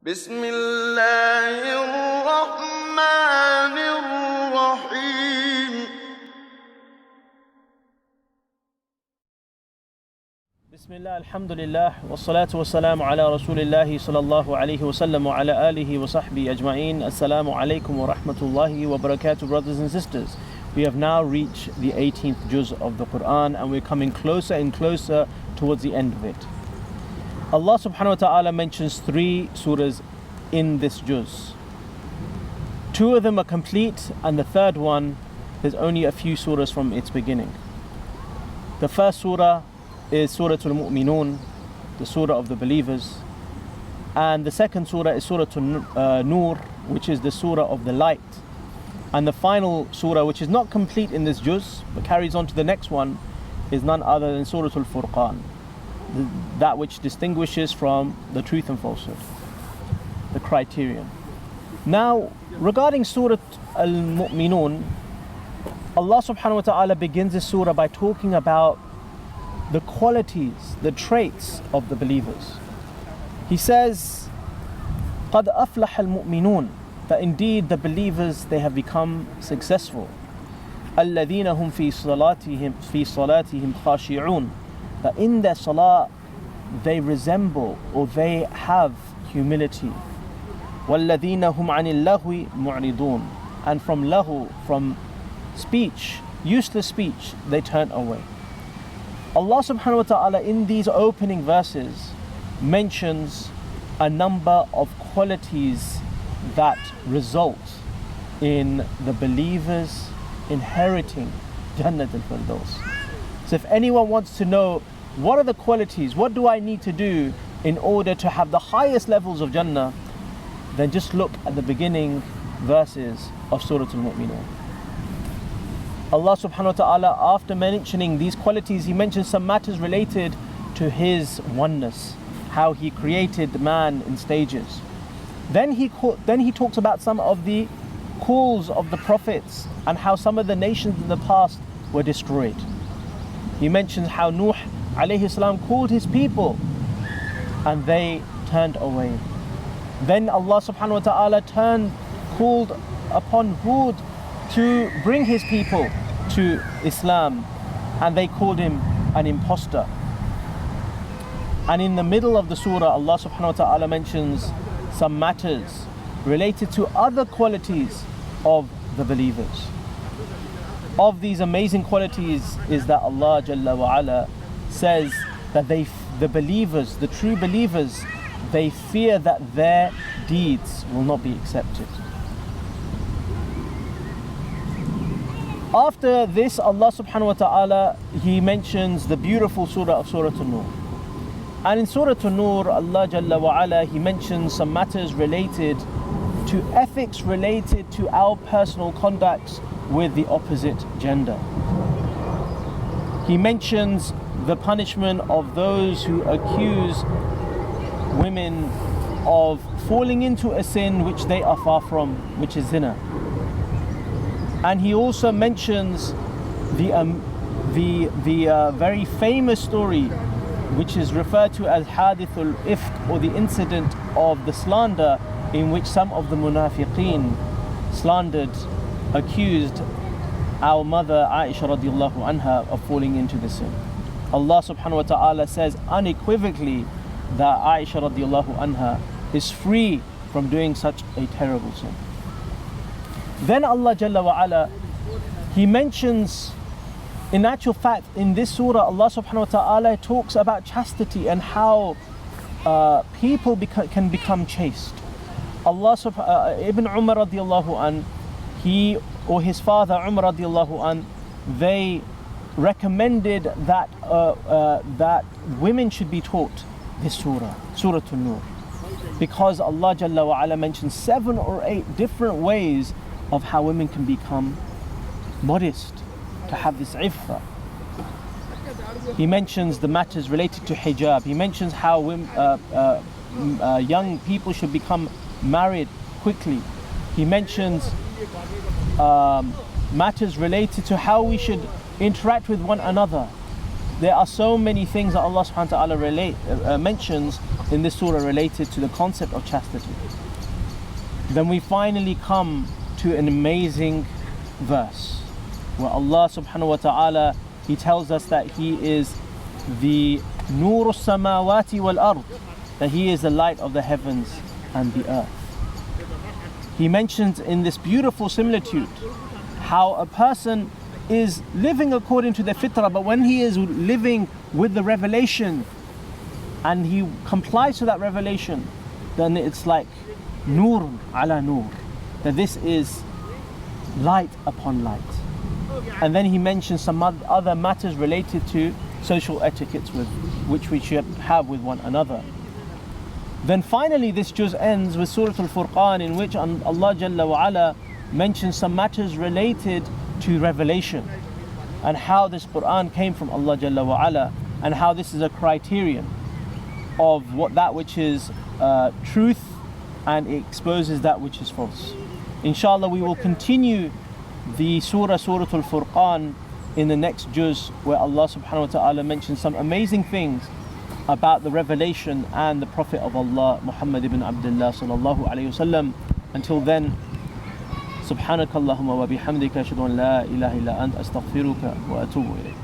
بسم الله الرحمن الرحيم بسم الله الحمد لله والصلاة والسلام على رسول الله صلى الله عليه وسلم وعلى آله وصحبه أجمعين. Assalamu alaikum wa rahmatullahi wa barakatuh, brothers and sisters. We have now reached the 18th juz of the Quran and we're coming closer and closer towards the end of it. Allah subhanahu wa ta'ala mentions 3 surahs in this juz. 2 of them are complete and the third one, there's only a few surahs from its beginning. The first surah is Surah Al-Mu'minun, the surah of the believers. And the second surah is Surah Al-Nur, which is the surah of the light. And the final surah, which is not complete in this juz, but carries on to the next one, is none other than Surah Al-Furqan, that which distinguishes from the truth and falsehood, the criterion. Now, regarding Surah Al-Mu'minun, Allah subhanahu wa ta'ala begins this surah by talking about the qualities, the traits of the believers. He says, قَدْ أَفْلَحَ الْمُؤْمِنُونَ, that indeed the believers, they have become successful. الَّذِينَ هُمْ فِي صَلَاتِهِمْ خَاشِعُونَ, that in their salah they resemble or they have humility. وَالَّذِينَ هُمْ عَنِ اللَّهْوِ مُعْرِضُونَ, and from lahu, from speech, useless speech, they turn away. Allah subhanahu wa ta'ala in these opening verses mentions a number of qualities that result in the believers inheriting Jannat al-Firdaus. So if anyone wants to know what are the qualities, what do I need to do in order to have the highest levels of Jannah, then just look at the beginning verses of Surah Al-Mu'minun. Allah subhanahu wa ta'ala, after mentioning these qualities, He mentions some matters related to His oneness, how He created man in stages. Then he talks about some of the calls of the prophets and how some of the nations in the past were destroyed. He mentions how Nuh alayhi salam called his people and they turned away. Then Allah subhanahu wa ta'ala called upon Hud to bring his people to Islam, and they called him an impostor. And in the middle of the surah, Allah subhanahu wa ta'ala mentions some matters related to other qualities of the believers. Of these amazing qualities is that Allah Jalla wa Ala says that the believers, the true believers, they fear that their deeds will not be accepted. After this, Allah subhanahu wa ta'ala, He mentions the beautiful surah of Surah An-Nur. And in Surah An-Nur, Allah Jalla wa Ala, He mentions some matters related to ethics, related to our personal conduct with the opposite gender. He mentions the punishment of those who accuse women of falling into a sin which they are far from, which is zina. And he also mentions the very famous story which is referred to as Hadithul Ifk, or the incident of the slander, in which some of the munafiqeen accused our mother Aisha radiallahu anha of falling into the sin. Allah subhanahu wa ta'ala says unequivocally that Aisha radiallahu anha is free from doing such a terrible sin. Then Allah Jalla wa Ala, He mentions, in actual fact, in this surah, Allah subhanahu wa ta'ala talks about chastity and how people can become chaste. Ibn Umar radiallahu an, he or his father Umar radiallahu an, they recommended that that women should be taught this surah, Surah An-Nur, because Allah Jalla wa Ala mentions 7 or 8 different ways of how women can become modest, to have this iffa. He mentions the matters related to hijab. He mentions how women, young people should become married quickly. He mentions matters related to how we should interact with one another. there are so many things that Allah subhanahu wa ta'ala mentions in this surah related to the concept of chastity. Then we finally come to an amazing verse where Allah subhanahu wa ta'ala, He tells us that He is the Nur samawati wal ard, that He is the light of the heavens and the earth. He mentions in this beautiful similitude how a person is living according to the fitrah, but when he is living with the revelation and he complies to that revelation, then it's like nur ala nur, that this is light upon light. And then he mentions some other matters related to social etiquettes with which we should have with one another. Then finally this juz ends with Surah Al-Furqan, in which Allah Jalla wa Ala mentions some matters related to revelation and how this Quran came from Allah Jalla wa Ala, and how this is a criterion of that which is truth, and it exposes that which is false. Inshallah, we will continue the Surah Al-Furqan in the next juz, where Allah subhanahu wa ta'ala mentions some amazing things about the revelation and the Prophet of Allah, Muhammad ibn Abdullah sallallahu alayhi wasallam. Until then, subhanakallahumma wa bihamdika ashhadu an la ilaha illa anta astaghfiruka wa atubu ilayk.